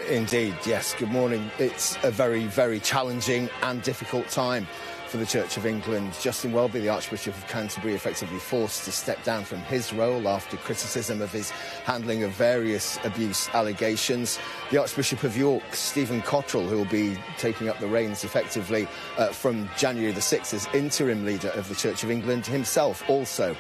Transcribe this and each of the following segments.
Indeed, yes. Good morning. It's a very, very challenging and difficult time for the Church of England. Justin Welby, the Archbishop of Canterbury, effectively forced to step down from his role after criticism of his handling of various abuse allegations. The Archbishop of York, Stephen Cottrell, who will be taking up the reins effectively from January the 6th as interim leader of the Church of England, himself also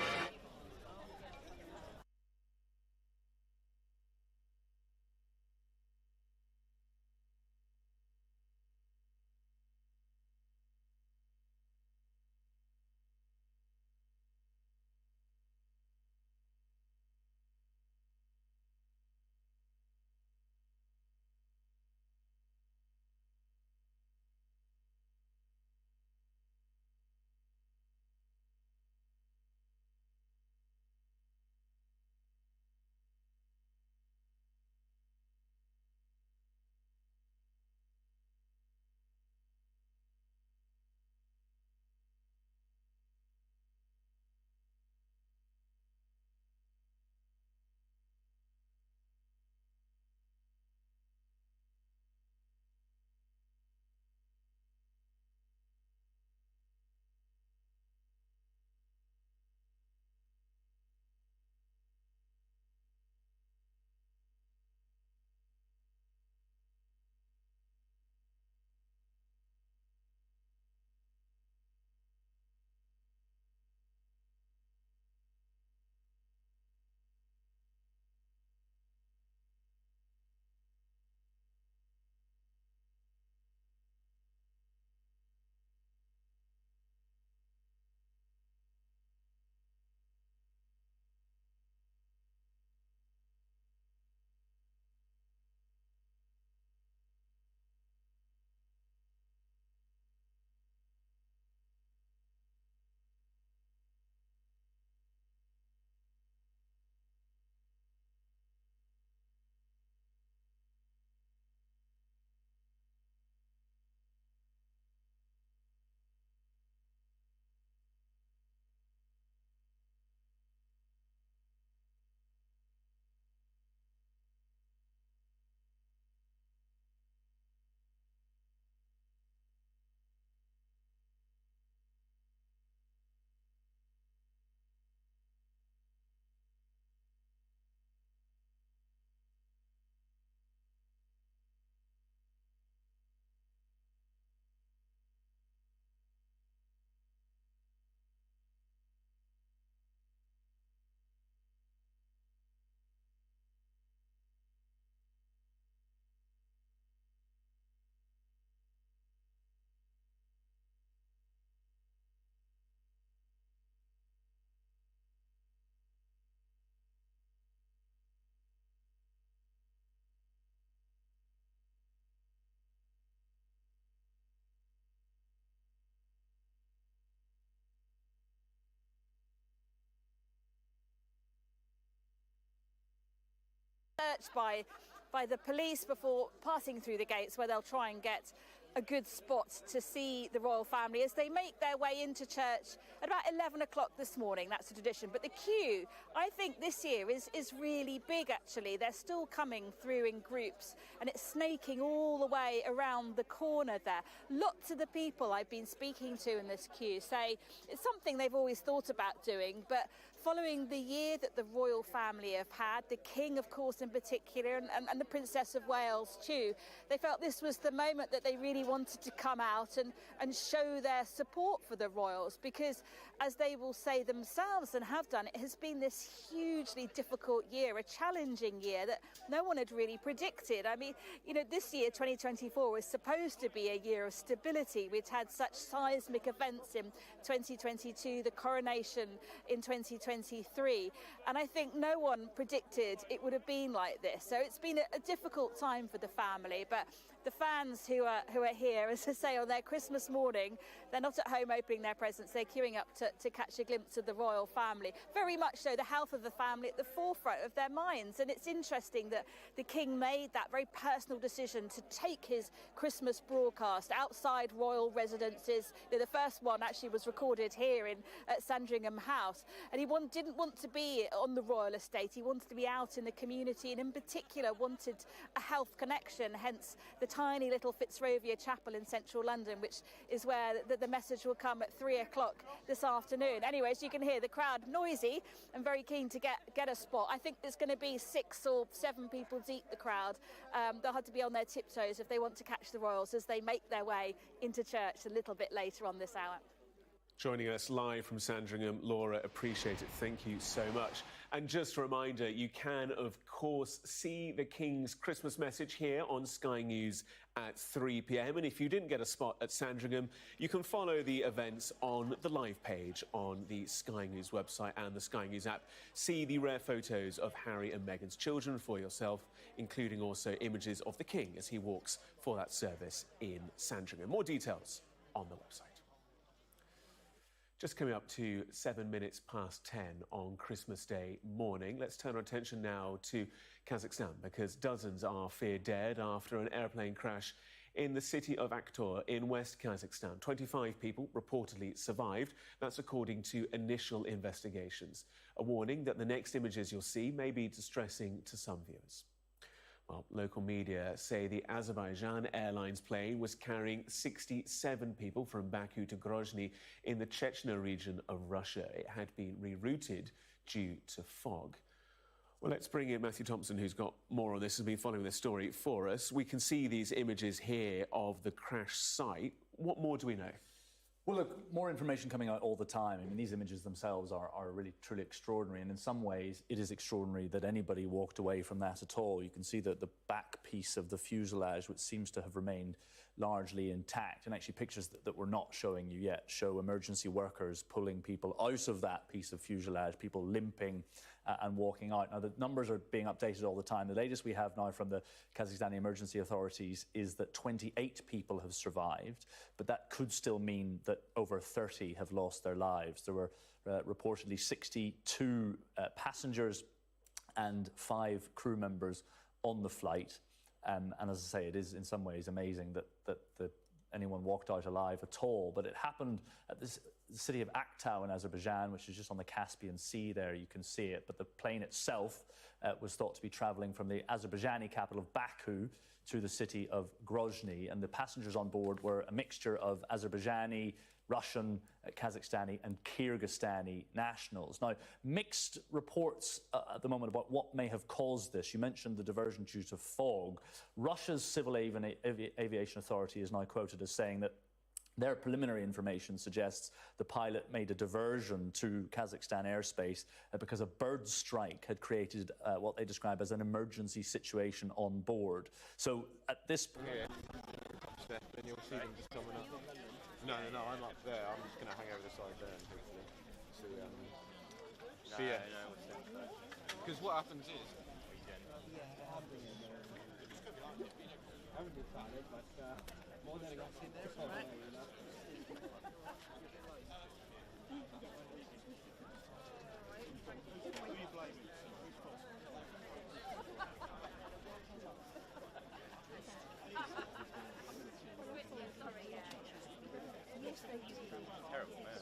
searched by the police before passing through the gates, where they'll try and get a good spot to see the royal family as they make their way into church at about 11 o'clock this morning. That's the tradition. But the queue, I think this year is really big, actually. They're still coming through in groups, and it's snaking all the way around the corner there. Lots of the people I've been speaking to in this queue say it's something they've always thought about doing, but following the year that the royal family have had, the King, of course, in particular, and the Princess of Wales too, they felt this was the moment that they really wanted to come out and show their support for the royals, because, as they will say themselves and have done, it has been this hugely difficult year, a challenging year that no one had really predicted. I mean, you know, this year, 2024, was supposed to be a year of stability. We'd had such seismic events in 2022, the coronation in 2023, and I think no one predicted it would have been like this. So it's been a difficult time for the family, but the fans who are here, as I say, on their Christmas morning, they're not at home opening their presents, they're queuing up to catch a glimpse of the royal family. Very much so, the health of the family at the forefront of their minds. And it's interesting that the King made that very personal decision to take his Christmas broadcast outside royal residences. The first one actually was recorded here at Sandringham House. And he didn't want to be on the royal estate, he wanted to be out in the community, and in particular wanted a health connection, hence the tiny little Fitzrovia Chapel in central London, which is where the message will come at 3 o'clock this afternoon. Anyway, as you can hear, the crowd noisy and very keen to get a spot. I think there's going to be 6 or 7 people deep, the crowd. They'll have to be on their tiptoes if they want to catch the royals as they make their way into church a little bit later on this hour. Joining us live from Sandringham, Laura, appreciate it. Thank you so much. And just a reminder, you can, of course, see the King's Christmas message here on Sky News at 3 p.m. And if you didn't get a spot at Sandringham, you can follow the events on the live page on the Sky News website and the Sky News app. See the rare photos of Harry and Meghan's children for yourself, including also images of the King as he walks for that service in Sandringham. More details on the website. Just coming up to 7 minutes past 10 on Christmas Day morning. Let's turn our attention now to Kazakhstan, because dozens are feared dead after an airplane crash in the city of Aktor in West Kazakhstan. 25 people reportedly survived. That's according to initial investigations. A warning that the next images you'll see may be distressing to some viewers. Well, local media say the Azerbaijan Airlines plane was carrying 67 people from Baku to Grozny in the Chechnya region of Russia. It had been rerouted due to fog. Well, let's bring in Matthew Thompson, who's got more on this, has been following this story for us. We can see these images here of the crash site. What more do we know? Well, look, more information coming out all the time. I mean, these images themselves are really, truly extraordinary. And in some ways, it is extraordinary that anybody walked away from that at all. You can see that the back piece of the fuselage, which seems to have remained largely intact, and actually pictures that we're not showing you yet show emergency workers pulling people out of that piece of fuselage, people limping and walking out. Now, the numbers are being updated all the time. The latest we have now from the Kazakhstani emergency authorities is that 28 people have survived, but that could still mean that over 30 have lost their lives. There were reportedly 62 passengers and 5 crew members on the flight. And as I say, it is in some ways amazing that anyone walked out alive at all. But it happened at the city of Aktau in Azerbaijan, which is just on the Caspian Sea there. You can see it. But the plane itself was thought to be traveling from the Azerbaijani capital of Baku to the city of Grozny. And the passengers on board were a mixture of Azerbaijani, Russian, Kazakhstani and Kyrgyzstani nationals. Now, mixed reports at the moment about what may have caused this. You mentioned the diversion due to fog. Russia's Civil Aviation Authority is now quoted as saying that their preliminary information suggests the pilot made a diversion to Kazakhstan airspace because a bird strike had created what they describe as an emergency situation on board. So at this point... Then you'll see them just coming up. No, I'm up there. I'm just going to hang over the side there and hopefully see. Because what happens is. Terrible, man.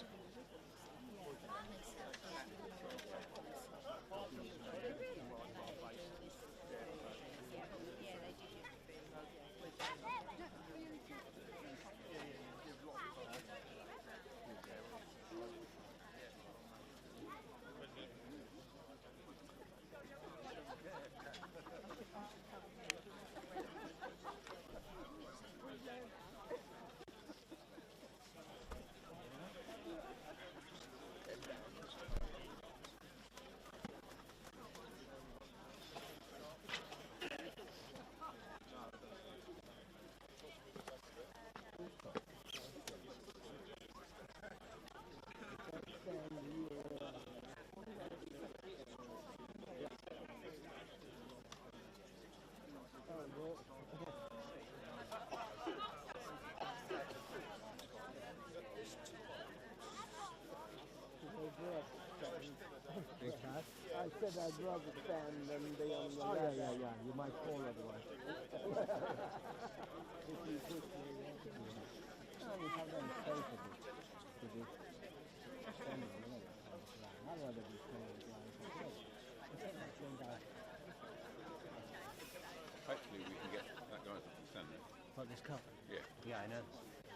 said I'd rather stand than be on the ladder. Yeah. You might fall otherwise. If you push me, no, you have them space a bit. To be standing, you know, I'd rather be standing blind. Hopefully we can get that guy to stand there. What, this cup? Yeah. Yeah, I know.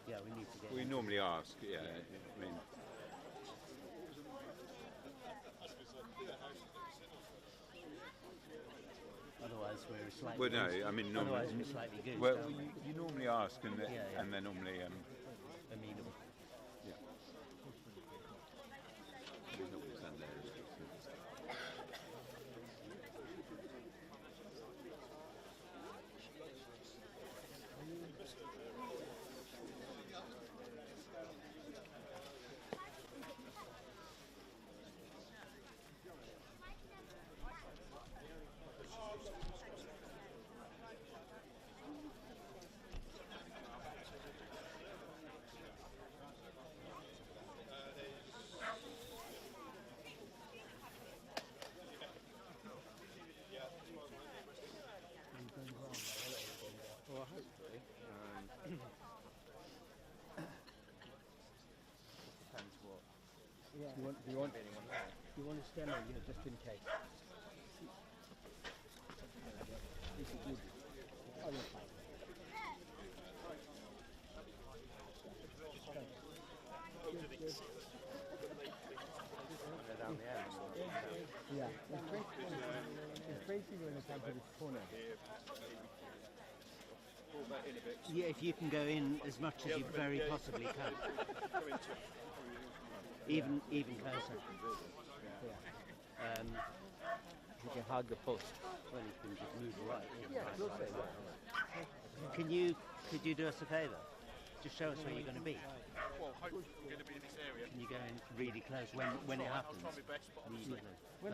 Yeah, we need to get We him. normally ask, yeah. I mean, Otherwise we're slightly well, no, goosed. I mean, Otherwise normally, we're slightly goosed, well, aren't we? you normally ask, and Yeah. and they're normally, Amenable. yeah. He's not going to stand there. Well, hopefully. Depends what. Yeah. Do you want to stand there, you know, just in case? This is good. Oh, you're fine. Good. Down the end. Yeah, it's basically when it comes to this corner. Yeah, if you can go in as much as you very possibly can. Even closer. Yeah. You can hug the post. Well, you can just move right in. Yeah, closer. Could you do us a favour? Just show us where you're going to be. Well, hopefully we're going to be in this area. Can you go in really close when it happens? I'll try my best, but Really close. When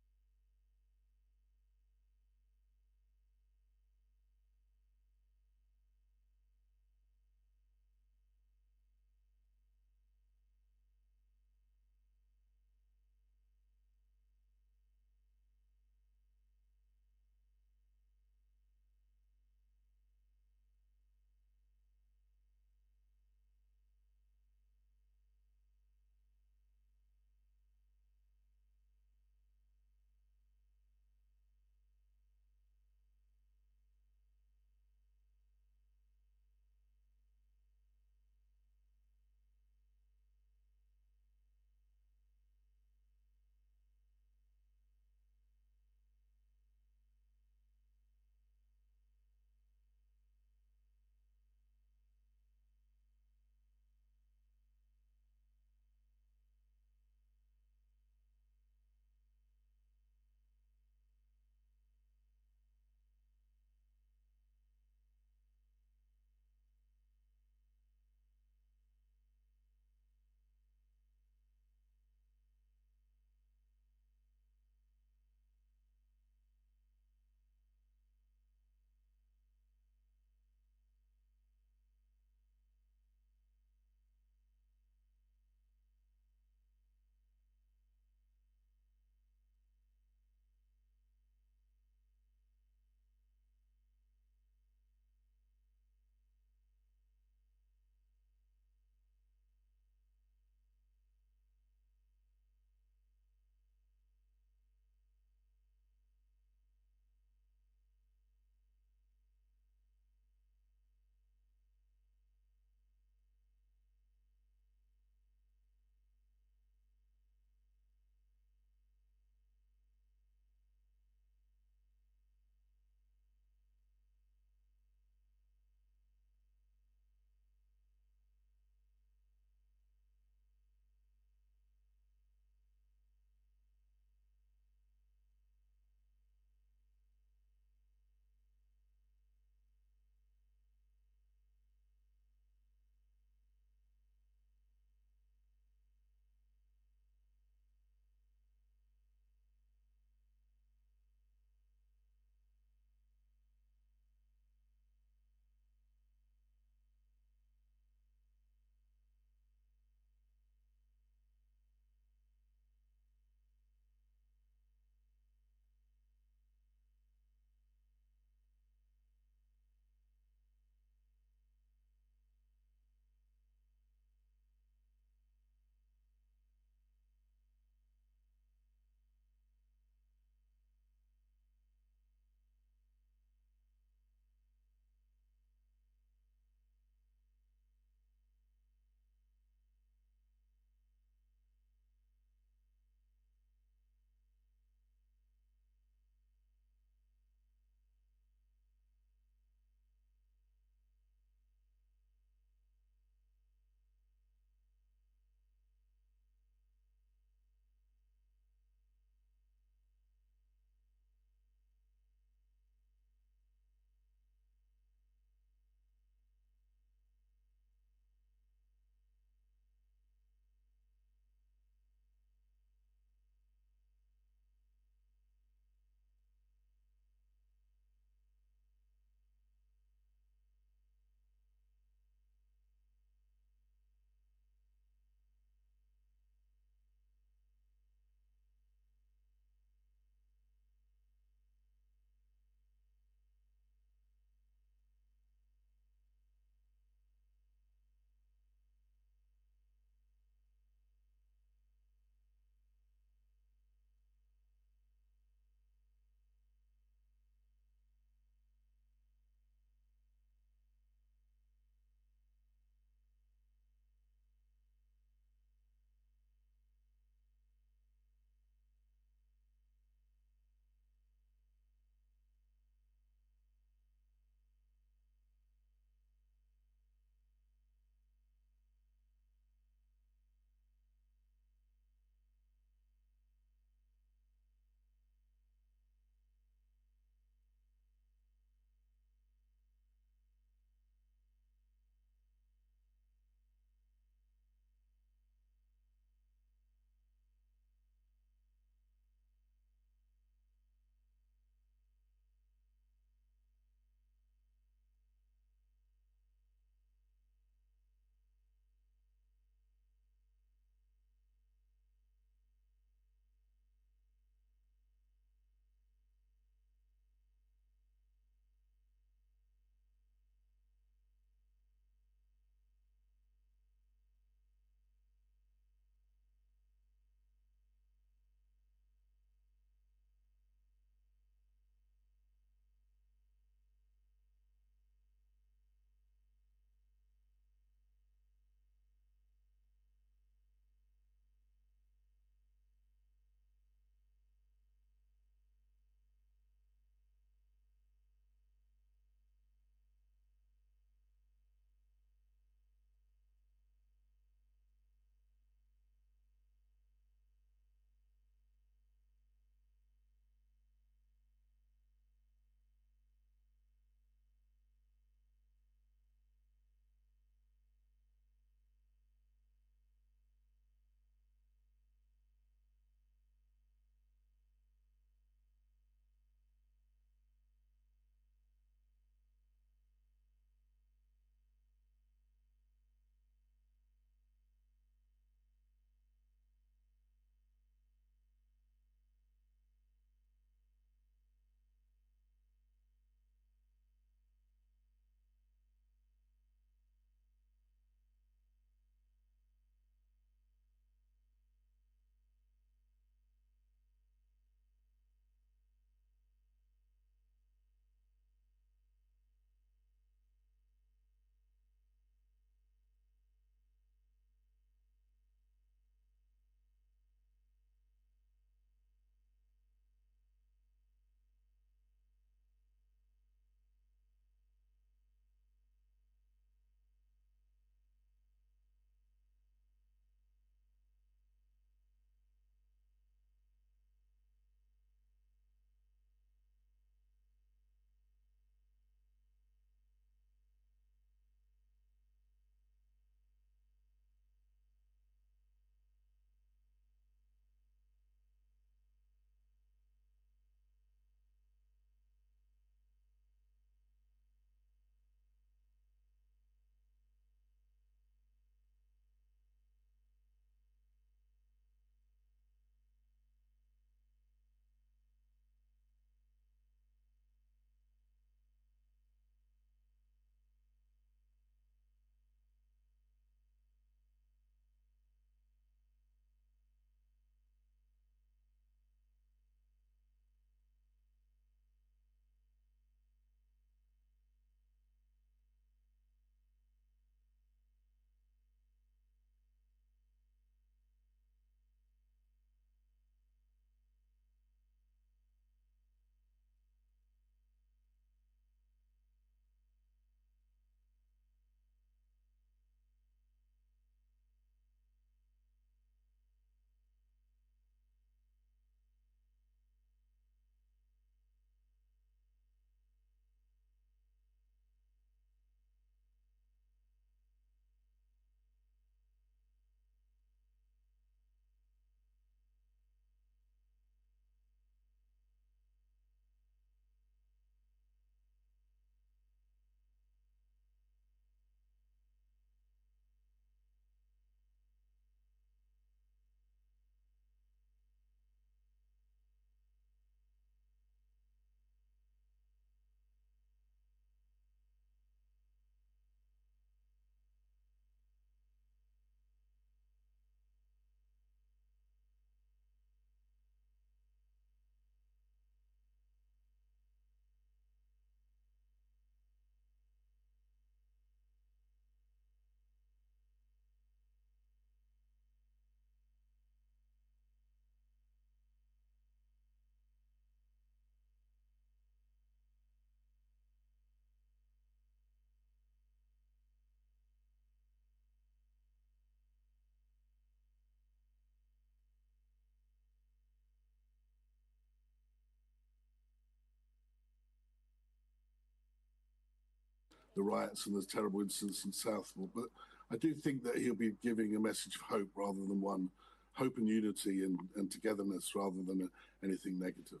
the riots and the terrible incidents in Southall. But I do think that he'll be giving a message of hope rather than one, hope and unity and togetherness rather than anything negative.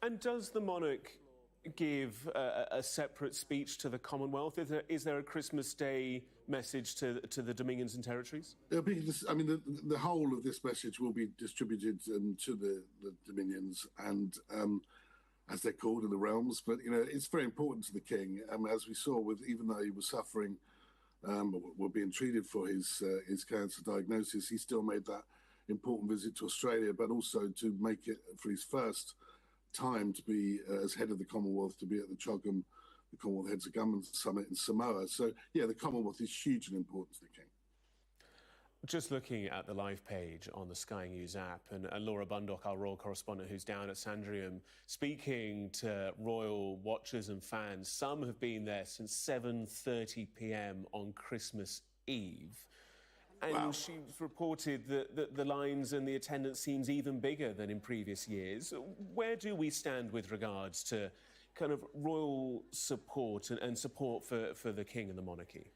And does the monarch give a separate speech to the Commonwealth? Is there a Christmas Day message to the Dominions and Territories? I mean, the whole of this message will be distributed to the Dominions and, as they're called, in the realms. But, you know, it's very important to the King. As we saw, even though he was suffering, were being treated for his cancer diagnosis, he still made that important visit to Australia, but also to make it for his first time to be as head of the Commonwealth, to be at the CHOGM, the Commonwealth Heads of Government Summit in Samoa. So, yeah, the Commonwealth is hugely important to the King. Just looking at the live page on the Sky News app, and Laura Bundock, our royal correspondent who's down at Sandringham, speaking to royal watchers and fans. Some have been there since 7:30 p.m. on Christmas Eve. And Wow. she's reported that the lines and the attendance seems even bigger than in previous years. Where do we stand with regards to kind of royal support and support for the King and the monarchy?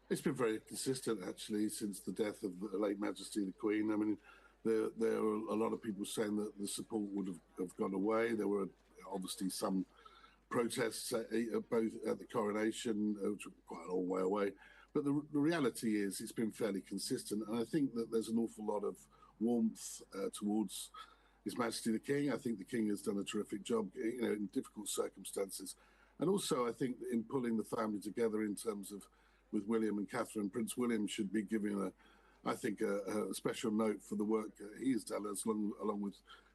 It's been very consistent, actually, since the death of her late Majesty the Queen. I mean, there are a lot of people saying that the support would have gone away. There were obviously some protests both at the coronation, which were quite a long way away. But the reality is it's been fairly consistent. And I think that there's an awful lot of warmth towards His Majesty the King. I think the King has done a terrific job, you know, in difficult circumstances. And also, I think in pulling the family together in terms of with William and Catherine, Prince William should be given a special note for the work he has done, along with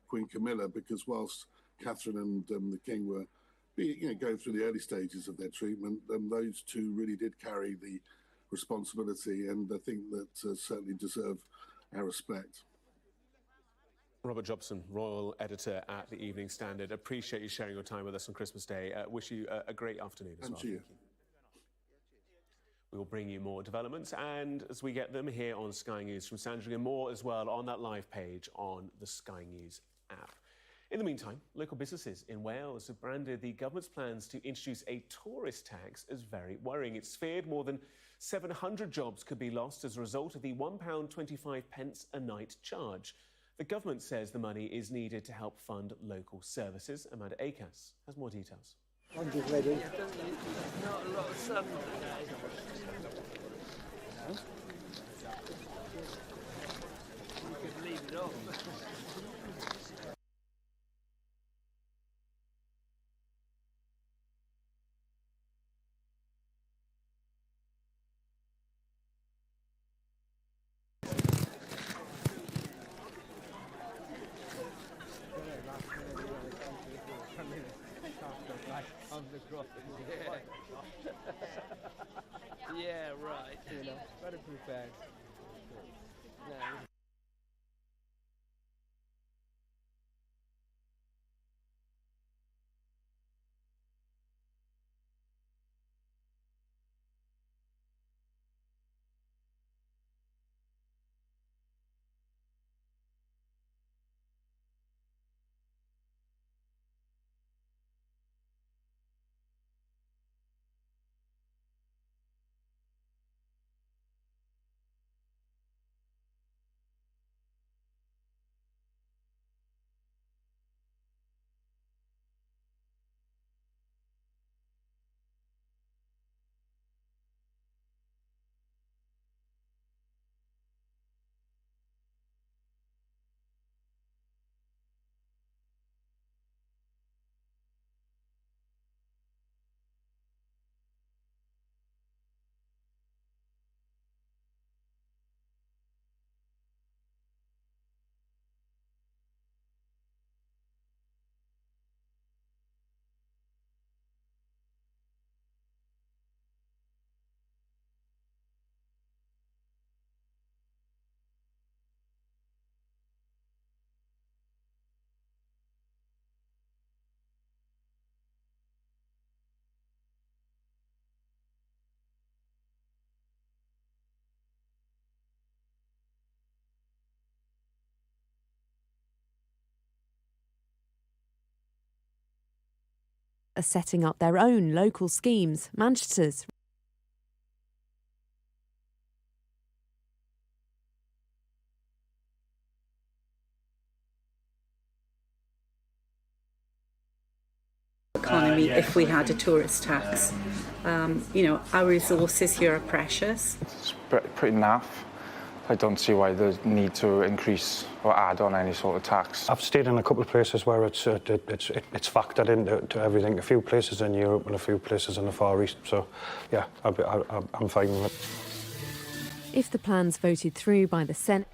Queen Camilla, because whilst Catherine and the King were going through the early stages of their treatment, those two really did carry the responsibility, and I think that certainly deserve our respect. Robert Jobson, Royal Editor at the Evening Standard. Appreciate you sharing your time with us on Christmas Day. Wish you a great afternoon as well. To you. Thank you. We will bring you more developments, and as we get them here on Sky News from Sandringham, more as well on that live page on the Sky News app. In the meantime, local businesses in Wales have branded the government's plans to introduce a tourist tax as very worrying. It's feared more than 700 jobs could be lost as a result of the £1.25 a night charge. The government says the money is needed to help fund local services. Amanda Acas has more details. I'm just ready. Not a lot of sun today. You could leave it off. Yeah, right. You know, better prepared. No. are setting up their own local schemes. Manchester's economy if we had a tourist tax. Our resources here are precious. It's pretty naff. I don't see why there's need to increase or add on any sort of tax. I've stayed in a couple of places where it's factored into everything. A few places in Europe and a few places in the Far East. So, yeah, I'm fine with it. If the plan's voted through by the Senate.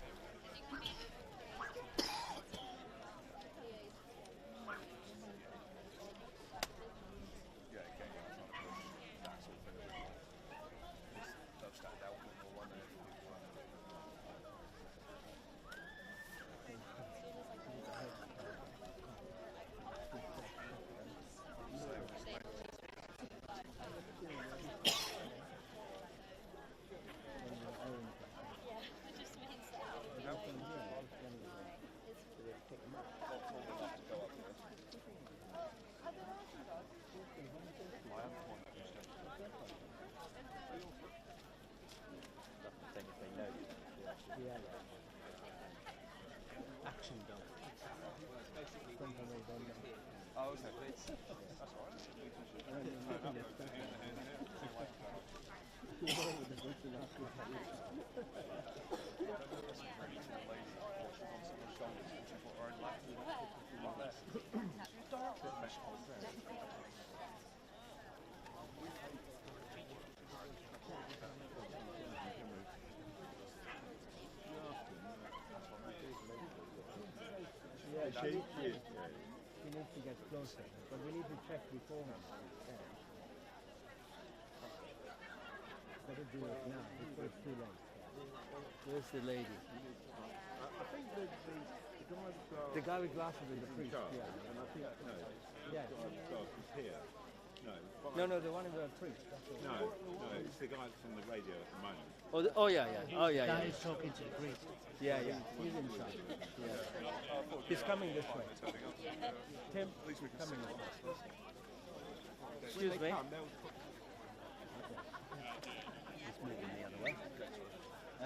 She needs to get closer, but we need to check beforehand. Better do it now before it's too late. Where's the lady? I think the guy with The guy with glasses is the priest. Yeah. and I think no, Yeah. the guy with glasses here. No, the one in the priest. No, it's the guy that's on the radio at the moment. Oh yeah. Oh yeah. Guy is talking to the priest. Yeah. He's inside. Yeah. He's coming this way. Tim, coming this way. Excuse me. He's moving the other way. Oh.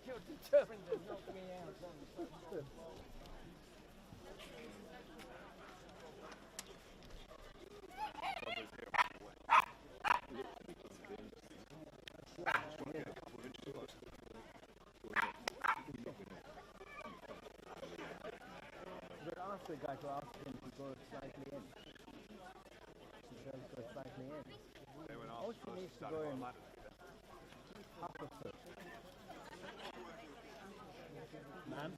You're determined to knock me out. But ask the guy to ask him to go slightly in. She says go slightly in. Oh, she needs to go in half a foot. Ma'am?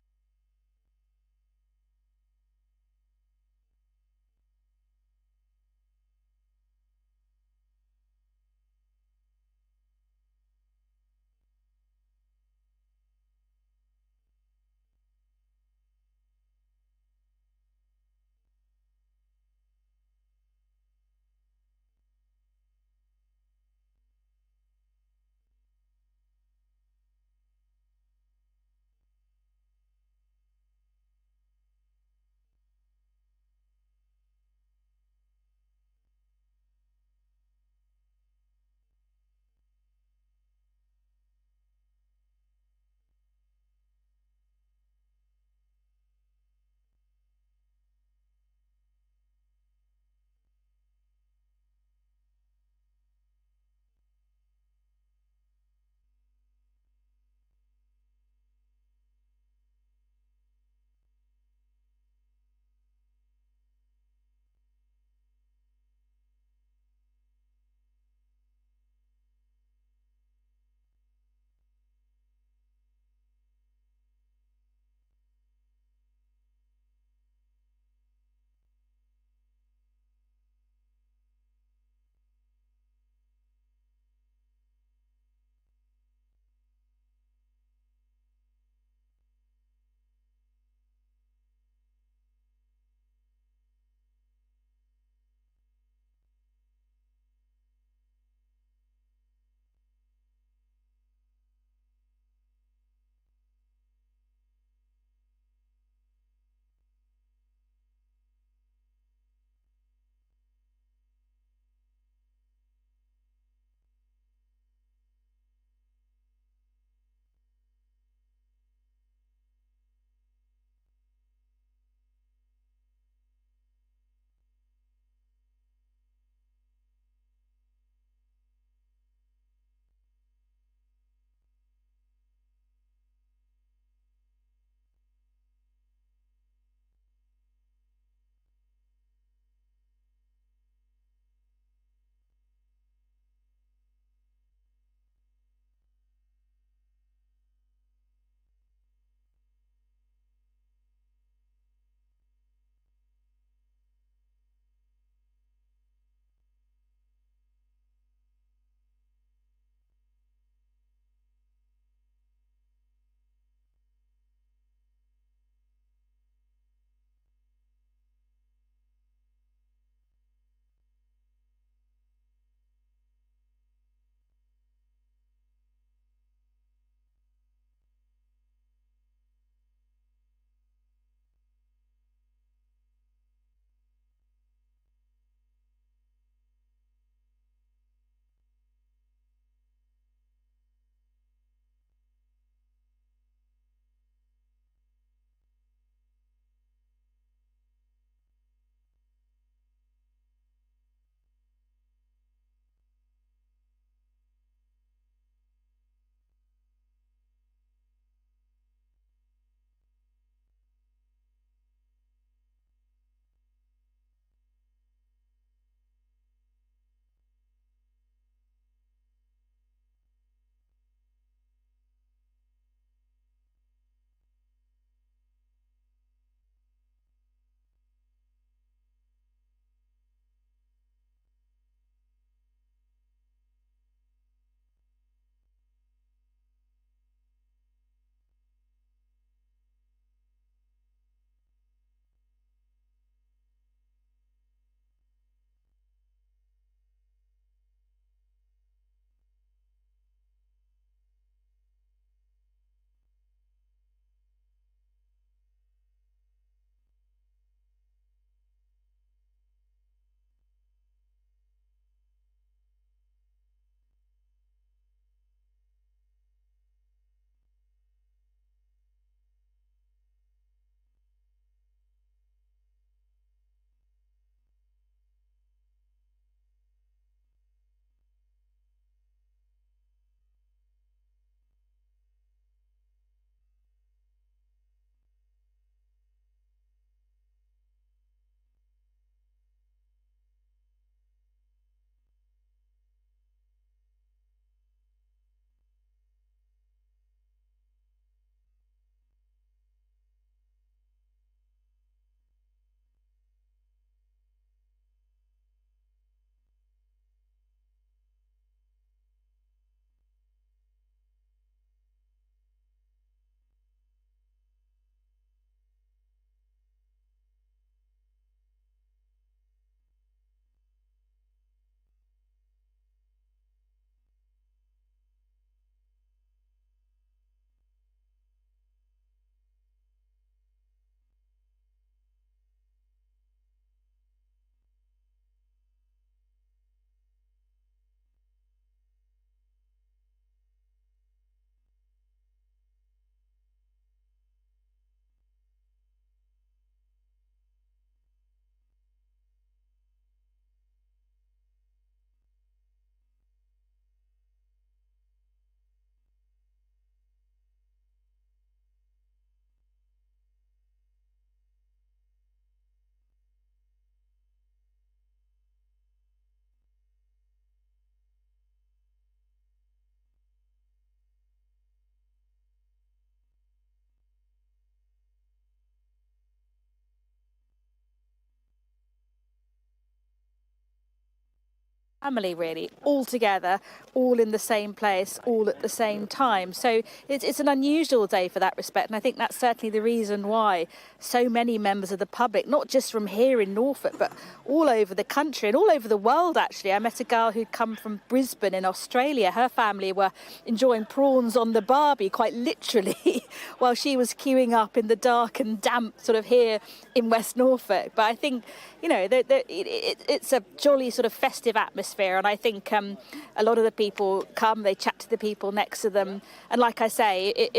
family, really, all together, all in the same place, all at the same time. So it's an unusual day for that respect, and I think that's certainly the reason why so many members of the public, not just from here in Norfolk, but all over the country and all over the world, actually. I met a girl who'd come from Brisbane in Australia. Her family were enjoying prawns on the barbie, quite literally, while she was queuing up in the dark and damp sort of here in West Norfolk. But I think, you know, it's a jolly sort of festive atmosphere, and I think a lot of the people come, they chat to the people next to them, and like I say,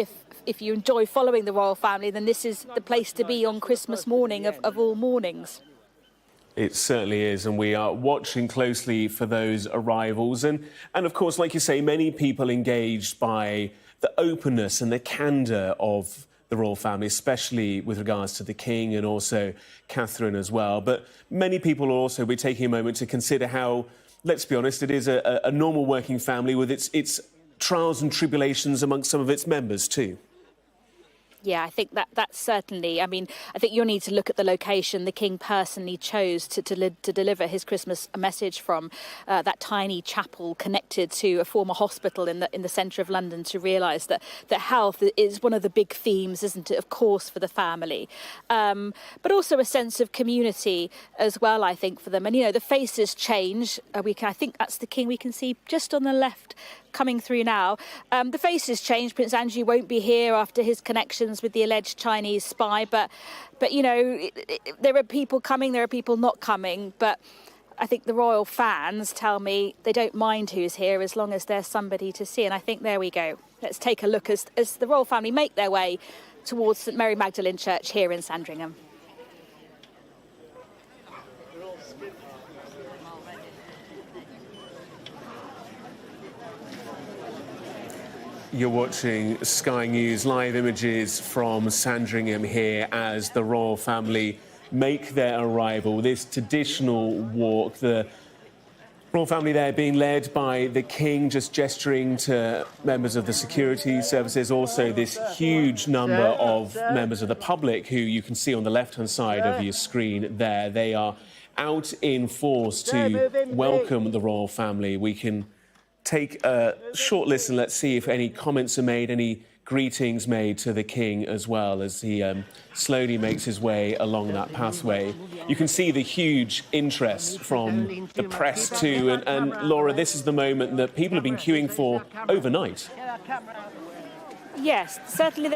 if you enjoy following the royal family, then this is the place to be on Christmas morning of all mornings. It certainly is, and we are watching closely for those arrivals. And of course, like you say, many people engaged by the openness and the candour of the royal family, especially with regards to the King and also Catherine as well. But many people will also be taking a moment to consider how, let's be honest, it is a normal working family with its trials and tribulations amongst some of its members too. Yeah, I think that's certainly, I mean, I think you'll need to look at the location the King personally chose to deliver his Christmas message from, that tiny chapel connected to a former hospital in the centre of London, to realise that health is one of the big themes, isn't it, of course, for the family. But also a sense of community as well, I think, for them. And, you know, the faces change. I think that's the King we can see just on the left coming through now. The faces change. Prince Andrew won't be here after his connections with the alleged Chinese spy, but you know, there are people coming, there are people not coming, but I think the royal fans tell me they don't mind who's here as long as there's somebody to see. And I think there we go. Let's take a look as the royal family make their way towards St Mary Magdalene Church here in Sandringham. You're watching Sky News live images from Sandringham here as the royal family make their arrival. This traditional walk, the royal family there being led by the King, just gesturing to members of the security services. Also, this huge number of members of the public who you can see on the left-hand side of your screen there. They are out in force to welcome the royal family. We can take a short listen. Let's see if any comments are made, any greetings made to the King as well as he slowly makes his way along that pathway. You can see the huge interest from the press too. And Laura, this is the moment that people have been queuing for overnight. Yes, certainly.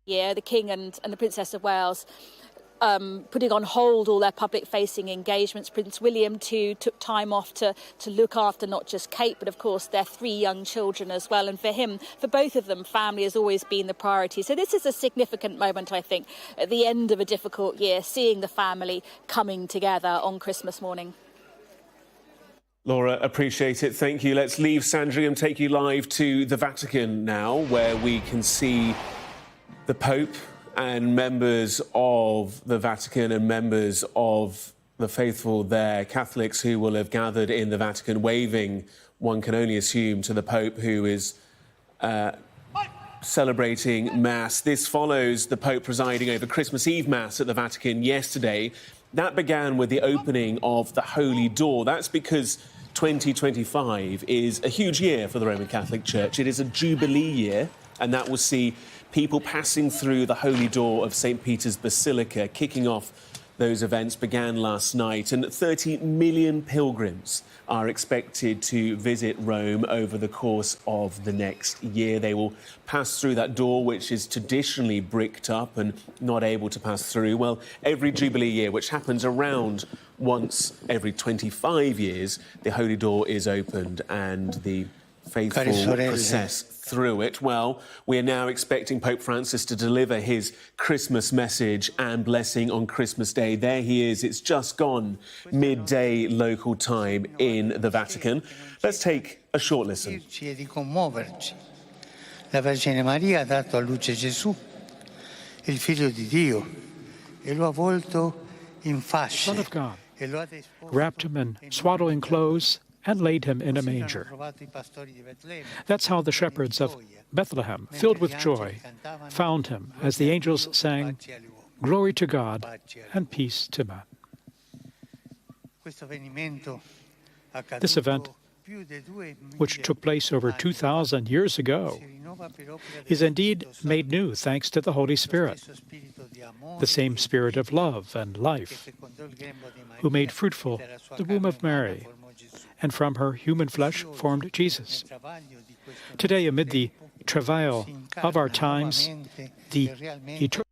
year, the King and the Princess of Wales putting on hold all their public-facing engagements. Prince William, too, took time off to look after not just Kate, but, of course, their 3 young children as well. And for both of them, family has always been the priority. So this is a significant moment, I think, at the end of a difficult year, seeing the family coming together on Christmas morning. Laura, appreciate it. Thank you. Let's leave Sandringham, take you live to the Vatican now, where we can see the Pope and members of the Vatican and members of the faithful there, Catholics who will have gathered in the Vatican, waving, one can only assume, to the Pope, who is celebrating Mass. This follows the Pope presiding over Christmas Eve Mass at the Vatican yesterday. That began with the opening of the Holy Door. That's because 2025 is a huge year for the Roman Catholic Church. It is a Jubilee year, and that will see people passing through the Holy Door of St Peter's Basilica. Kicking off those events began last night, and 30 million pilgrims are expected to visit Rome over the course of the next year. They will pass through that door, which is traditionally bricked up and not able to pass through. Well, every Jubilee year, which happens around once every 25 years, the Holy Door is opened and the faithful process through it. Well, we are now expecting Pope Francis to deliver his Christmas message and blessing on Christmas Day. There he is. It's just gone midday local time in the Vatican. Let's take a short listen. La Vergine Maria ha dato a luce Gesù, il Figlio di Dio, e lo ha avvolto in fasce. Son of God, wrapped him in swaddling clothes and laid him in a manger. That's how the shepherds of Bethlehem, filled with joy, found him as the angels sang, "Glory to God and peace to man." This event, which took place over 2,000 years ago, is indeed made new thanks to the Holy Spirit, the same Spirit of love and life, who made fruitful the womb of Mary, and from her human flesh formed Jesus. Today, amid the travail of our times, the eternal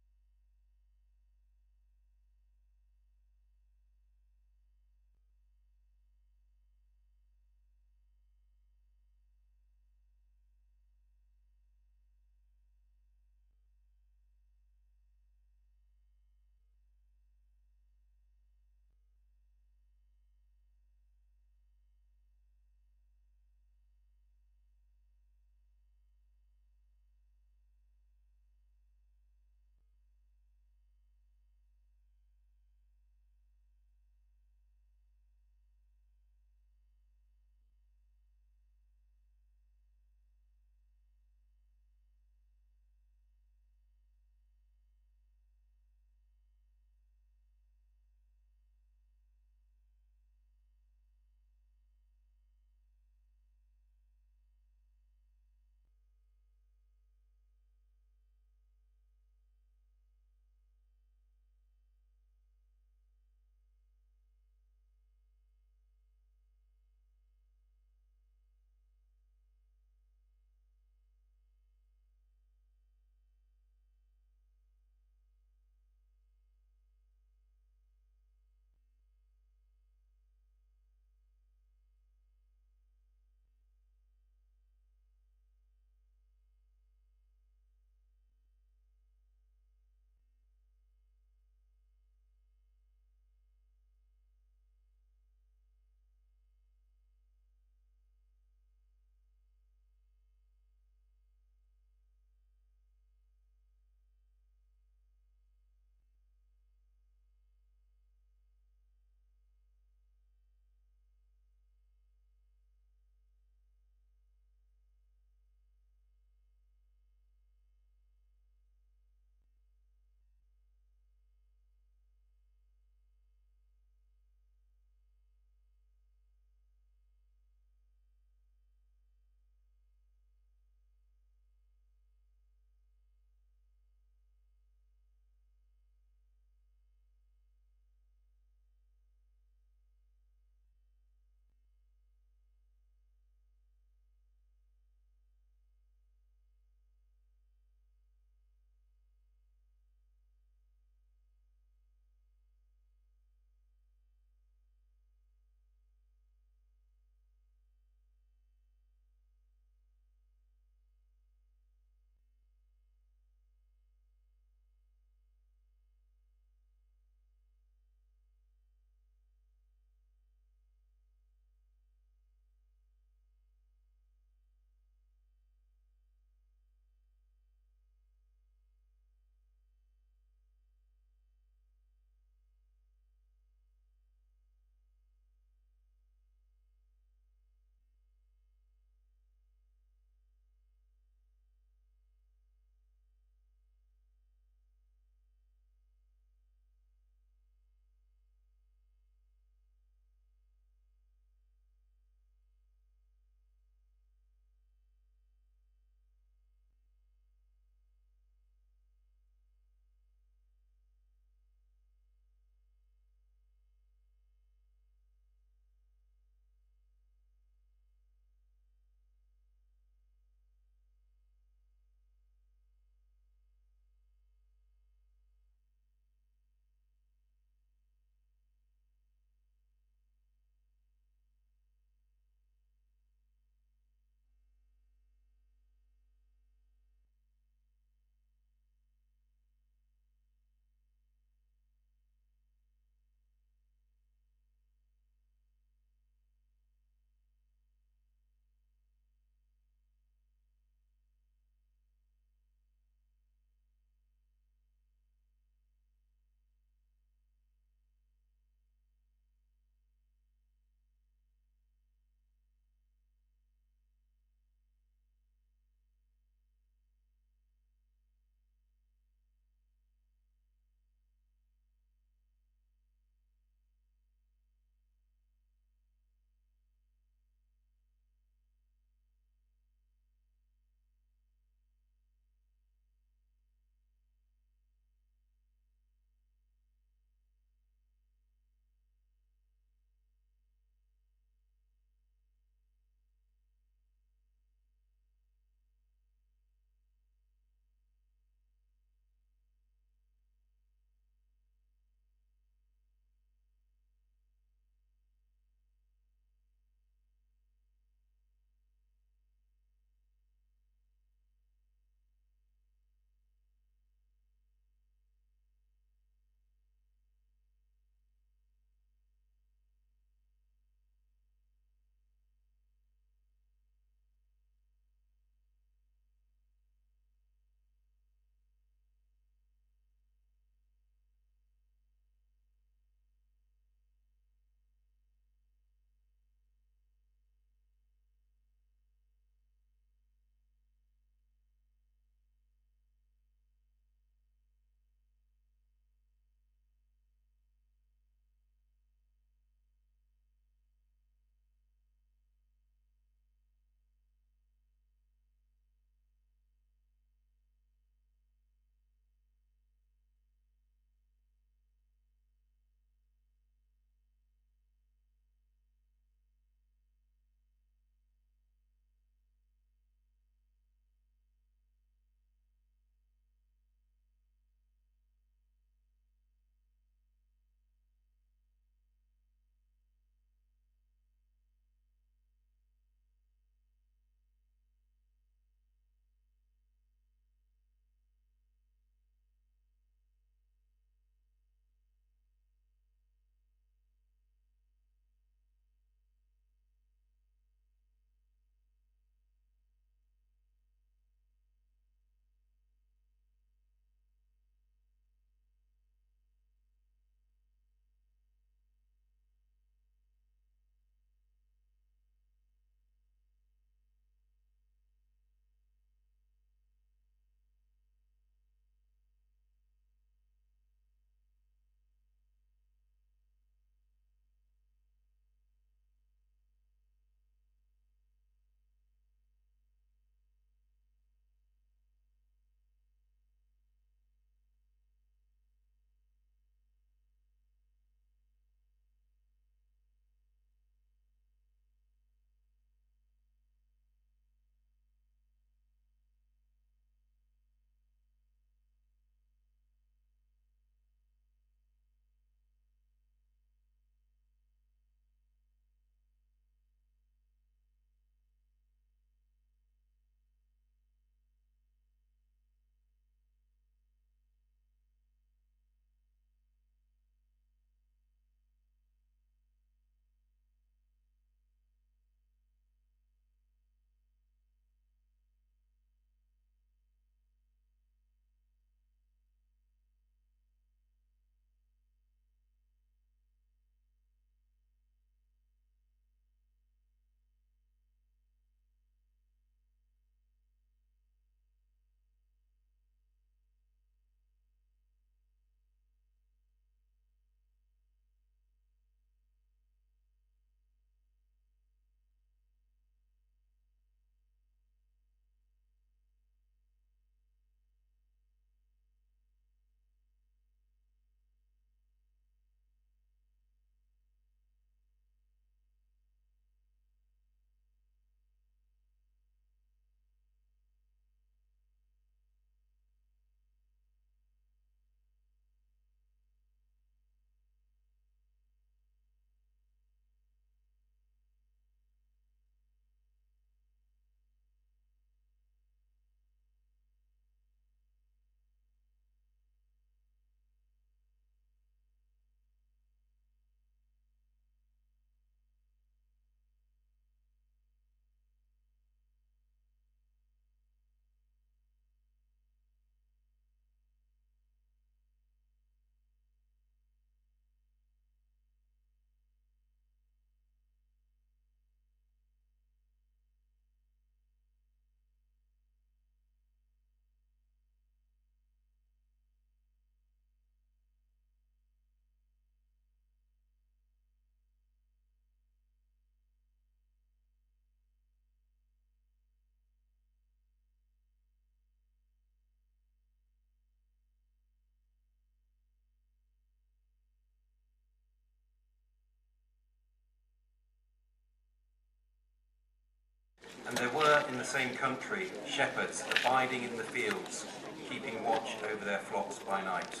the same country, shepherds abiding in the fields, keeping watch over their flocks by night.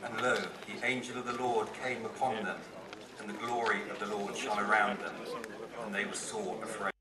And lo, the angel of the Lord came upon them, and the glory of the Lord shone around them, and they were sore afraid.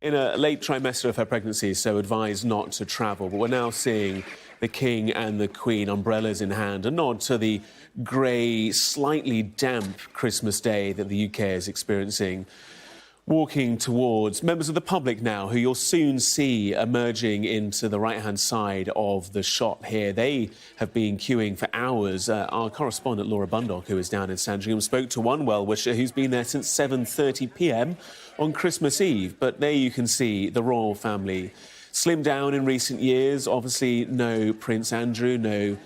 in a late trimester of her pregnancy, so advised not to travel. But we're now seeing the King and the Queen, umbrellas in hand, a nod to the grey, slightly damp Christmas day that the UK is experiencing. Walking towards members of the public now, who you'll soon see emerging into the right-hand side of the shot here. They have been queuing for hours. Our correspondent Laura Bundock, who is down in Sandringham, spoke to one well-wisher who's been there since 7:30 p.m. on Christmas Eve. But there you can see the royal family slimmed down in recent years. Obviously, no Prince Andrew, no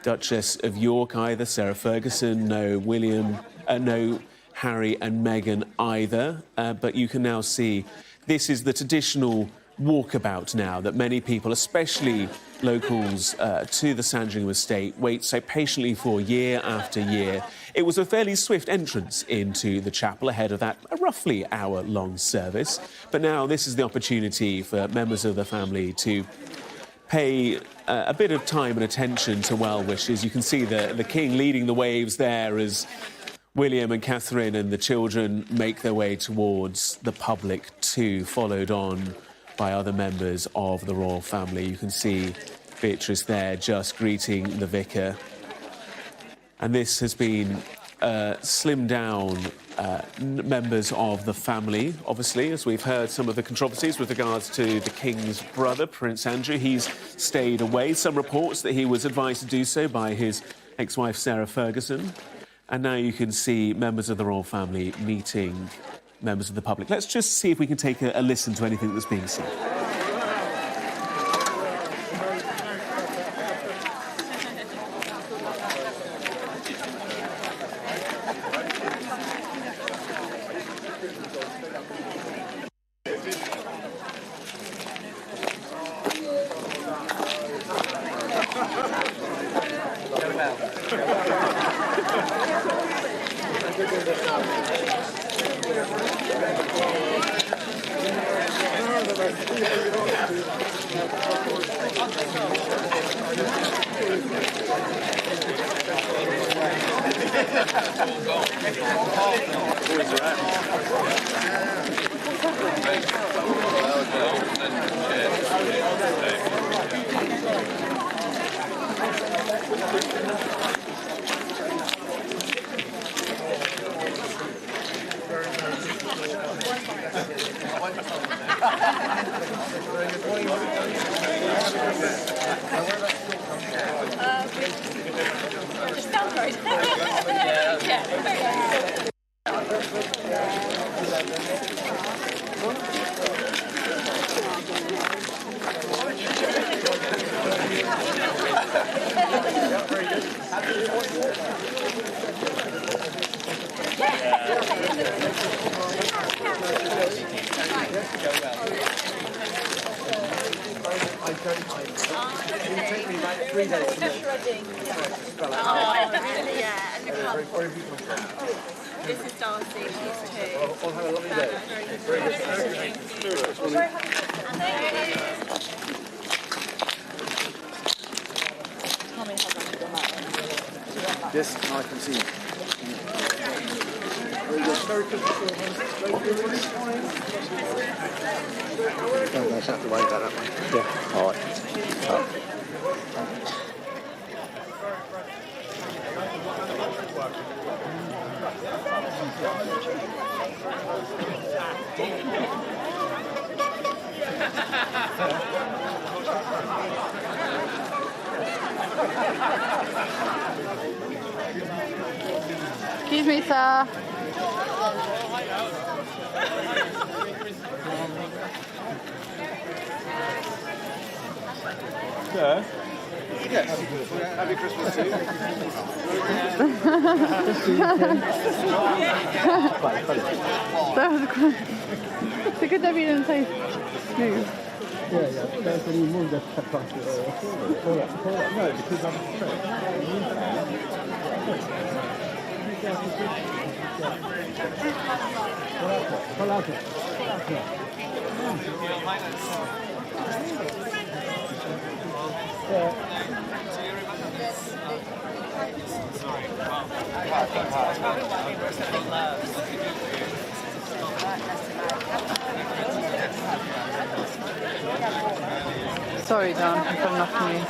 Duchess of York either, Sarah Ferguson, no William, no Harry and Meghan either, but you can now see this is the traditional walkabout now that many people, especially locals to the Sandringham estate, wait so patiently for year after year. It was a fairly swift entrance into the chapel ahead of that roughly hour-long service, but now this is the opportunity for members of the family to pay a bit of time and attention to well wishes. You can see the King leading the waves there as William and Catherine and the children make their way towards the public too, followed on by other members of the royal family. You can see Beatrice there just greeting the vicar. And this has been slimmed down members of the family, obviously, as we've heard some of the controversies with regards to the King's brother, Prince Andrew. He's stayed away. Some reports that he was advised to do so by his ex-wife, Sarah Ferguson. And now you can see members of the royal family meeting members of the public. Let's just see if we can take a listen to anything that's being said. Yes, I can see. Don't guys have to wave that way. Yeah. All right. Excuse me, sir. Sir? Yes. Happy Christmas to you. That was quite... C'est que David and say move. Yeah. That's when you move that across the No, because I'm straight. Pull out it. Sorry, Don, if I'm not coming.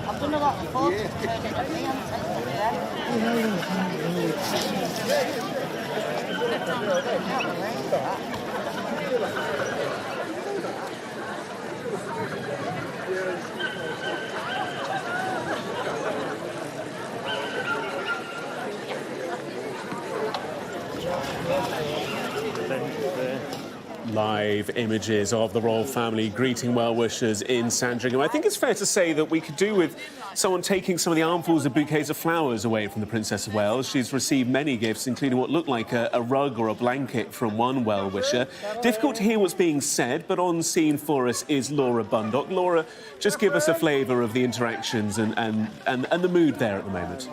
I've done a lot before. Live images of the royal family greeting well-wishers in Sandringham. I think it's fair to say that we could do with someone taking some of the armfuls of bouquets of flowers away from the Princess of Wales. She's received many gifts, including what looked like a rug or a blanket from one well-wisher. Difficult to hear what's being said, but on scene for us is Laura Bundock. Laura, just give us a flavour of the interactions and the mood there at the moment.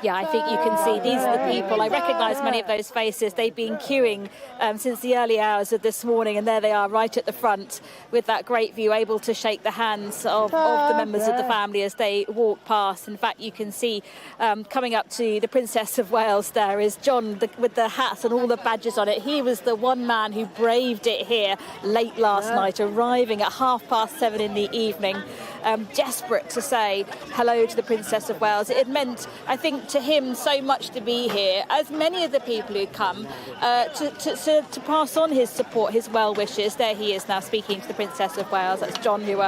Yeah, I think you can see these are the people. I recognise many of those faces. They've been queuing since the early hours of this morning, and there they are right at the front with that great view, able to shake the hands of the members of the family as they walk past. In fact, you can see coming up to the Princess of Wales there is John with the hat and all the badges on it. He was the one man who braved it here late last night, arriving at 7:30 in the evening, desperate to say hello to the Princess of Wales. It had meant, I think, to him so much to be here, as many of the people who come to pass on his support, his well wishes. There he is now speaking to the Princess of Wales. That's John, who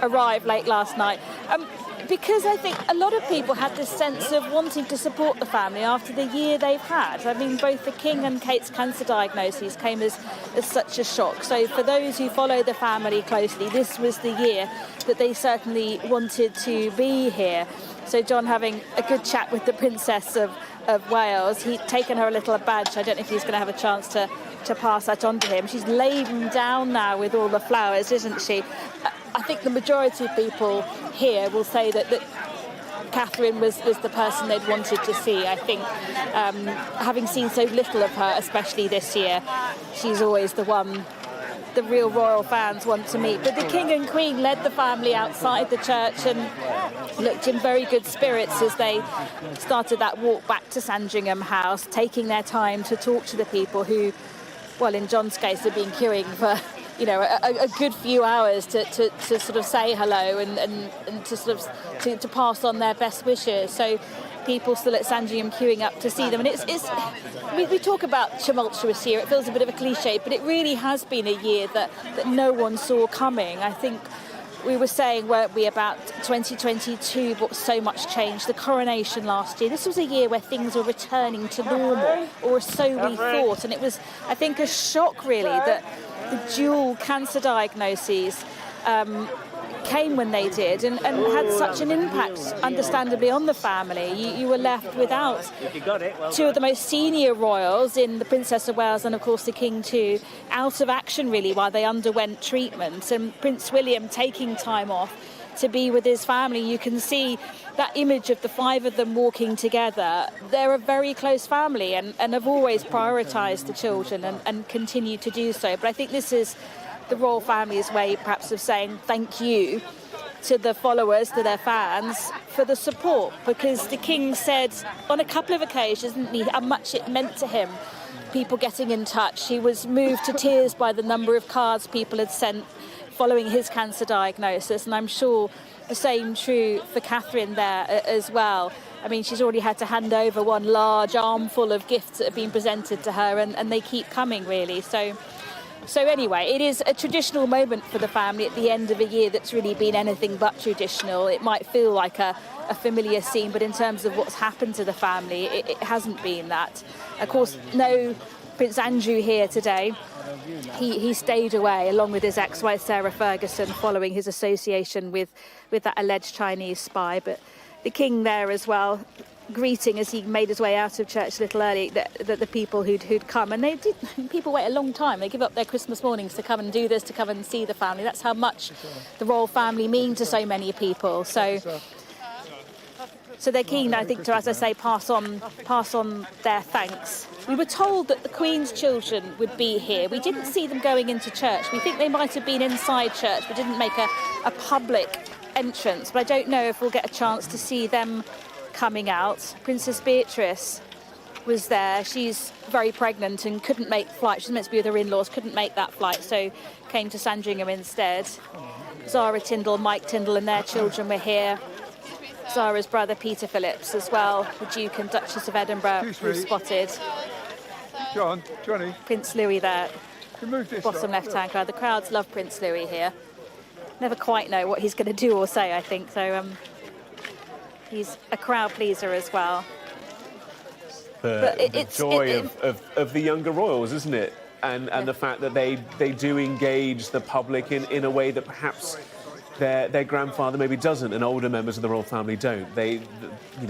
arrived late last night. Because I think a lot of people had this sense of wanting to support the family after the year they've had. I mean, both the King and Kate's cancer diagnoses came as such a shock. So for those who follow the family closely, this was the year that they certainly wanted to be here. So John having a good chat with the Princess of Wales. He'd taken her a little badge. I don't know if he's going to have a chance to pass that on to him. She's laden down now with all the flowers, isn't she? I think the majority of people here will say that Catherine was the person they'd wanted to see. I think having seen so little of her, especially this year, she's always the one the real royal fans want to meet. But the King and Queen led the family outside the church and looked in very good spirits as they started that walk back to Sandringham House, taking their time to talk to the people who, well, in John's case, have been queuing for a good few hours to sort of say hello and to sort of to pass on their best wishes. So people still at Sandringham queuing up to see them. And we talk about tumultuous here. It feels a bit of a cliche, but it really has been a year that no one saw coming. I think we were saying, weren't we, about 2022, but so much changed. The coronation last year. This was a year where things were returning to normal, or so we thought. And it was, I think, a shock, really, that the dual cancer diagnoses came when they did and had such an impact, understandably, on the family. You were left without two of the most senior royals in the Princess of Wales and, of course, the King too, out of action, really, while they underwent treatment. And Prince William taking time off to be with his family. You can see that image of the five of them walking together. They're a very close family and have always prioritised the children and continue to do so. But I think this is the royal family's way, perhaps, of saying thank you to the followers, to their fans, for the support, because the King said on a couple of occasions, didn't he, how much it meant to him, people getting in touch. He was moved to tears by the number of cards people had sent following his cancer diagnosis, and I'm sure the same true for Catherine there as well. I mean, she's already had to hand over one large armful of gifts that have been presented to her, and they keep coming, really. So anyway, it is a traditional moment for the family at the end of a year that's really been anything but traditional. It might feel like a familiar scene, but in terms of what's happened to the family, it hasn't been that. Of course, no Prince Andrew here today. He stayed away along with his ex-wife Sarah Ferguson following his association with that alleged Chinese spy. But the King there as well, greeting as he made his way out of church a little early, the people who'd come. And people wait a long time. They give up their Christmas mornings to come and do this, to come and see the family. That's how much the royal family mean to so many people. So they're keen, I think, to, as I say, pass on their thanks. We were told that the Queen's children would be here. We didn't see them going into church. We think they might have been inside church. We didn't make a public entrance, but I don't know if we'll get a chance to see them coming out. Princess Beatrice was there. She's very pregnant and couldn't make the flight. She's meant to be with her in-laws, couldn't make that flight, so came to Sandringham instead. Zara Tyndall, Mike Tyndall and their children were here. Zara's brother Peter Phillips as well, the Duke and Duchess of Edinburgh, were spotted. Johnny. Prince Louis there, bottom left-hand crowd. The crowds love Prince Louis here. Never quite know what he's going to do or say, I think, so he's a crowd pleaser as well. The joy of the younger royals, isn't it? And the fact that they do engage the public in a way that perhaps their grandfather maybe doesn't, and older members of the royal family don't.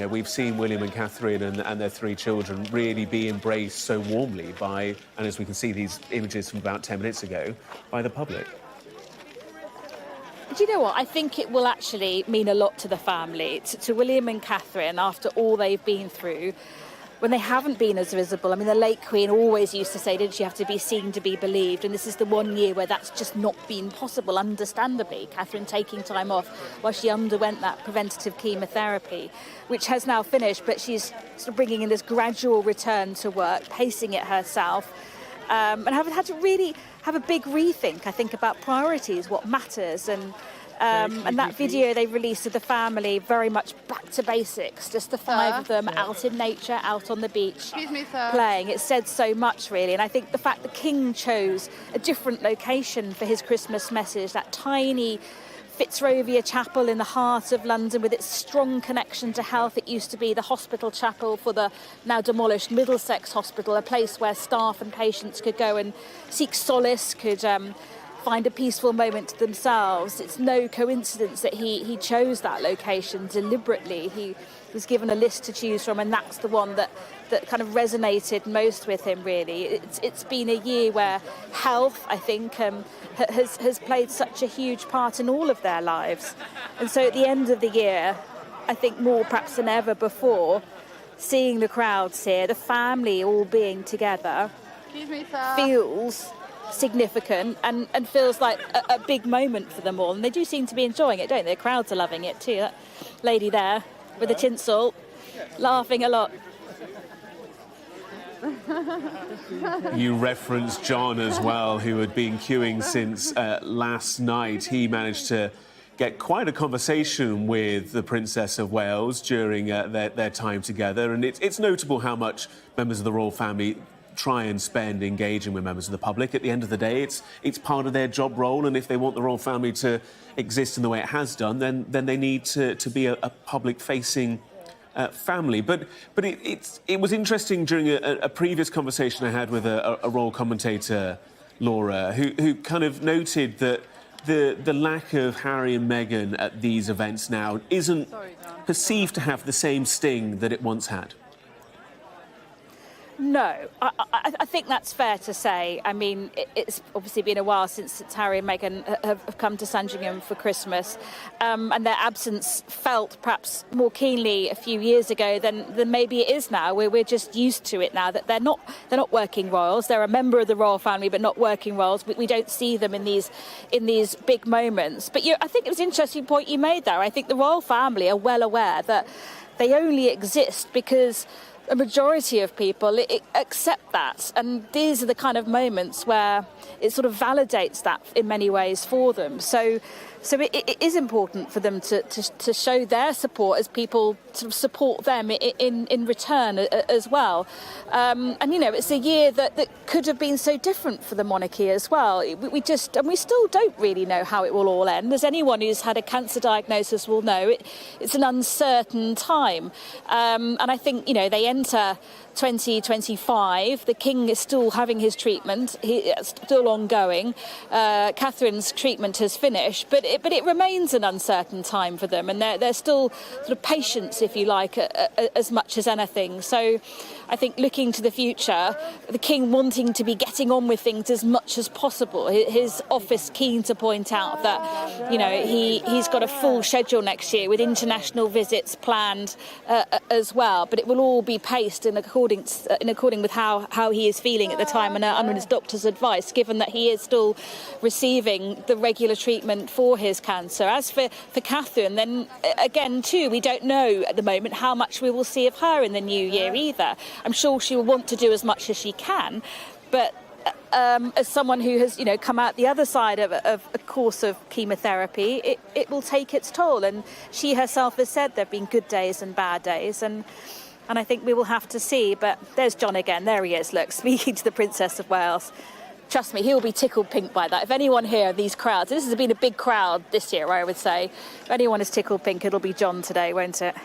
We've seen William and Catherine and their 3 children really be embraced so warmly by, and as we can see these images from about 10 minutes ago, by the public. Do you know what? I think it will actually mean a lot to the family, to William and Catherine, after all they've been through, when they haven't been as visible. I mean, the late Queen always used to say, didn't she, have to be seen to be believed? And this is the one year where that's just not been possible, understandably. Catherine taking time off while she underwent that preventative chemotherapy, which has now finished, but she's sort of bringing in this gradual return to work, pacing it herself, and having had to really have a big rethink, I think, about priorities, what matters, and that video they released of the family, very much back to basics, just the 5 of them out in nature, out on the beach, playing. It said so much, really, and I think the fact the King chose a different location for his Christmas message, that tiny Fitzrovia Chapel in the heart of London with its strong connection to health. It used to be the hospital chapel for the now demolished Middlesex Hospital, a place where staff and patients could go and seek solace, could find a peaceful moment to themselves. It's no coincidence that he chose that location deliberately. He was given a list to choose from, and that's the one that kind of resonated most with him, really. It's been a year where health, I think, has played such a huge part in all of their lives. And so at the end of the year, I think more perhaps than ever before, seeing the crowds here, the family all being together, feels significant and feels like a big moment for them all. And they do seem to be enjoying it, don't they? The crowds are loving it too. That lady there with the tinsel, laughing a lot. You referenced John as well, who had been queuing since last night. He managed to get quite a conversation with the Princess of Wales during their time together. And it's notable how much members of the royal family try and spend engaging with members of the public. At the end of the day, it's part of their job role, and if they want the royal family to exist in the way it has done, then they need to be a public-facing family. But it was interesting during a previous conversation I had with a royal commentator, Laura, who kind of noted that the lack of Harry and Meghan at these events now isn't perceived to have the same sting that it once had. No, I think that's fair to say. I mean, it's obviously been a while since Harry and Meghan have come to Sandringham for Christmas, and their absence felt perhaps more keenly a few years ago than maybe it is now. We're just used to it now that they're not working royals. They're a member of the royal family, but not working royals. We don't see them in these big moments. But I think it was an interesting point you made there. I think the royal family are well aware that they only exist because a majority of people accept that, and these are the kind of moments where it sort of validates that in many ways for them. So it is important for them to show their support as people sort of support them in return as well. And it's a year that could have been so different for the monarchy as well. We still don't really know how it will all end. As anyone who's had a cancer diagnosis will know, it's an uncertain time. And I think they enter 2025. The King is still having his treatment. It's still ongoing. Catherine's treatment has finished, but but it remains an uncertain time for them, and they're still sort of patience, if you like, as much as anything. So I think looking to the future, the King wanting to be getting on with things as much as possible. His office keen to point out that, you know, he's got a full schedule next year with international visits planned as well, but it will all be paced in according with how he is feeling at the time and under his doctor's advice, given that he is still receiving the regular treatment for his cancer. As for Catherine, then again too, we don't know at the moment how much we will see of her in the new year either. I'm sure she will want to do as much as she can, but as someone who has, you know, come out the other side of a course of chemotherapy, it will take its toll. And she herself has said there have been good days and bad days, and I think we will have to see. But there's John again. There he is, look, speaking to the Princess of Wales. Trust me, he'll be tickled pink by that. If anyone here, these crowds, this has been a big crowd this year, I would say. If anyone is tickled pink, it'll be John today, won't it?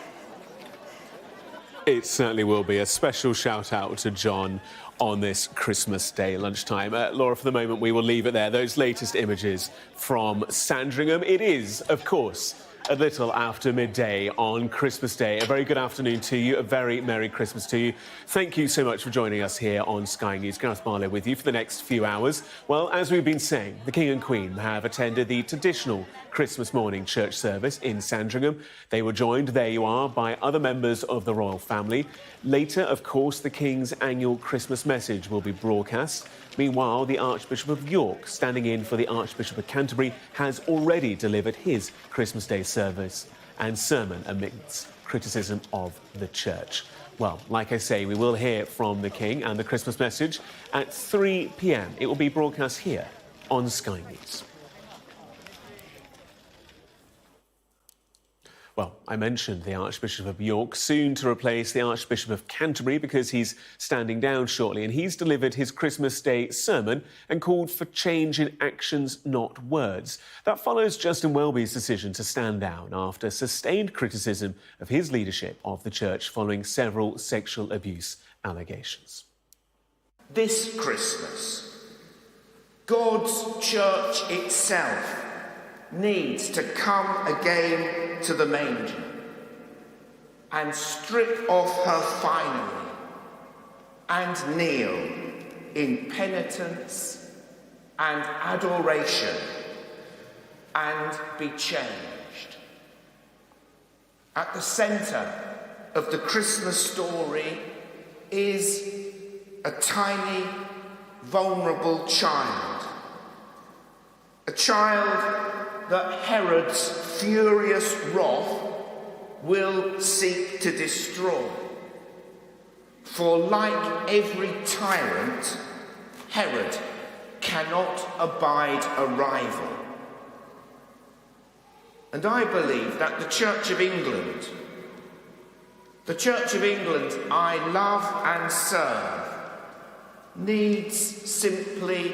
It certainly will be. A special shout out to John on this Christmas Day lunchtime. Laura, for the moment, we will leave it there. Those latest images from Sandringham. It is, of course, a little after midday on Christmas Day. A very good afternoon to you. A very Merry Christmas to you. Thank you so much for joining us here on Sky News. Gareth Barlow with you for the next few hours. Well, as we've been saying, the King and Queen have attended the traditional Christmas morning church service in Sandringham. They were joined, there you are, by other members of the royal family. Later, of course, the King's annual Christmas message will be broadcast. Meanwhile, the Archbishop of York, standing in for the Archbishop of Canterbury, has already delivered his Christmas Day service and sermon amidst criticism of the church. Well, like I say, we will hear from the King and the Christmas message at 3 p.m. It will be broadcast here on Sky News. Well, I mentioned the Archbishop of York, soon to replace the Archbishop of Canterbury because he's standing down shortly, and he's delivered his Christmas Day sermon and called for change in actions, not words. That follows Justin Welby's decision to stand down after sustained criticism of his leadership of the church following several sexual abuse allegations. This Christmas, God's church itself needs to come again to the manger and strip off her finery and kneel in penitence and adoration and be changed. At the centre of the Christmas story is a tiny, vulnerable child. A child that Herod's furious wrath will seek to destroy. For like every tyrant, Herod cannot abide a rival. And I believe that the Church of England I love and serve, needs simply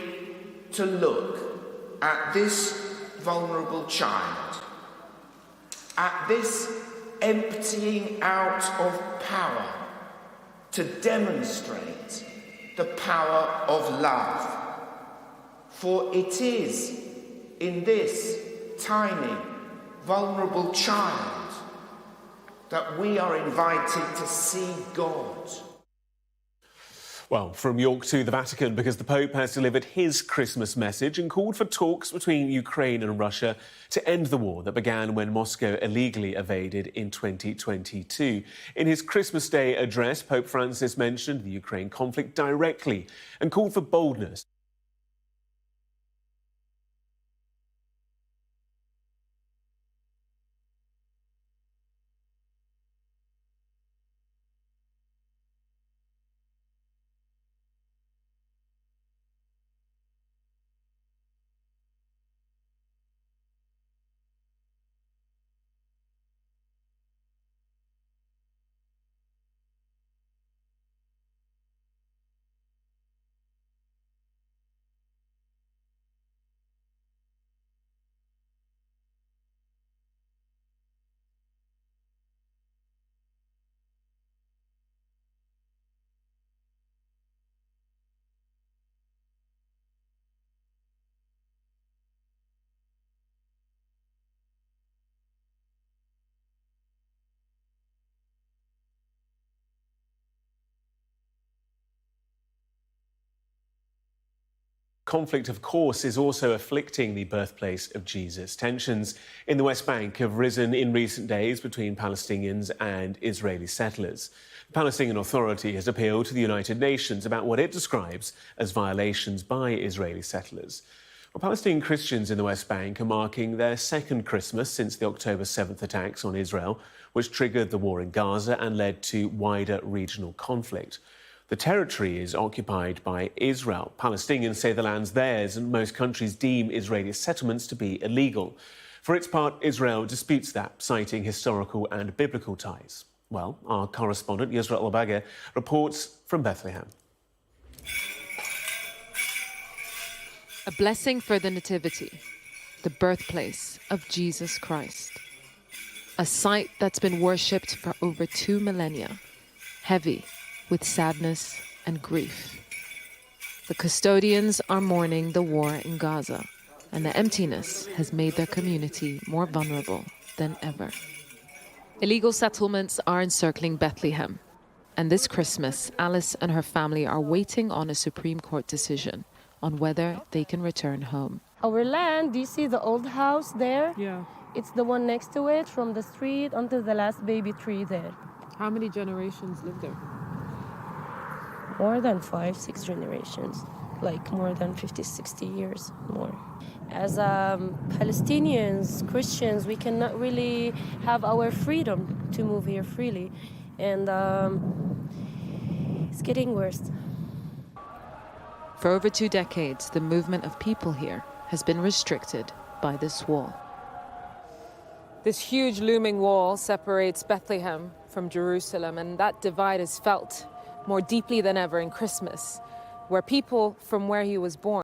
to look at this vulnerable child, at this emptying out of power to demonstrate the power of love. For it is in this tiny, vulnerable child that we are invited to see God. Well, from York to the Vatican, because the Pope has delivered his Christmas message and called for talks between Ukraine and Russia to end the war that began when Moscow illegally invaded in 2022. In his Christmas Day address, Pope Francis mentioned the Ukraine conflict directly and called for boldness. conflict, of course, is also afflicting the birthplace of Jesus. Tensions in the West Bank have risen in recent days between Palestinians and Israeli settlers. The Palestinian Authority has appealed to the United Nations about what it describes as violations by Israeli settlers. Well, Palestinian Christians in the West Bank are marking their second Christmas since the October 7th attacks on Israel, which triggered the war in Gaza and led to wider regional conflict. The territory is occupied by Israel. Palestinians say the land's theirs, and most countries deem Israeli settlements to be illegal. For its part, Israel disputes that, citing historical and biblical ties. Well, our correspondent, Yusra Al-Bagha, reports from Bethlehem. A blessing for the Nativity, the birthplace of Jesus Christ. A site that's been worshipped for over 2 millennia, heavy with sadness and grief. The custodians are mourning the war in Gaza, and the emptiness has made their community more vulnerable than ever. Illegal settlements are encircling Bethlehem, and this Christmas, Alice and her family are waiting on a Supreme Court decision on whether they can return home. Our land, do you see the old house there? Yeah. It's the one next to it, from the street until the last baby tree there. How many generations live there? More than 5-6 generations, like more than 50-60 years more. As Palestinians, Christians, we cannot really have our freedom to move here freely, and it's getting worse. For over 2 decades, the movement of people here has been restricted by this wall. This huge looming wall separates Bethlehem from Jerusalem, and that divide is felt more deeply than ever in Christmas, where people from where he was born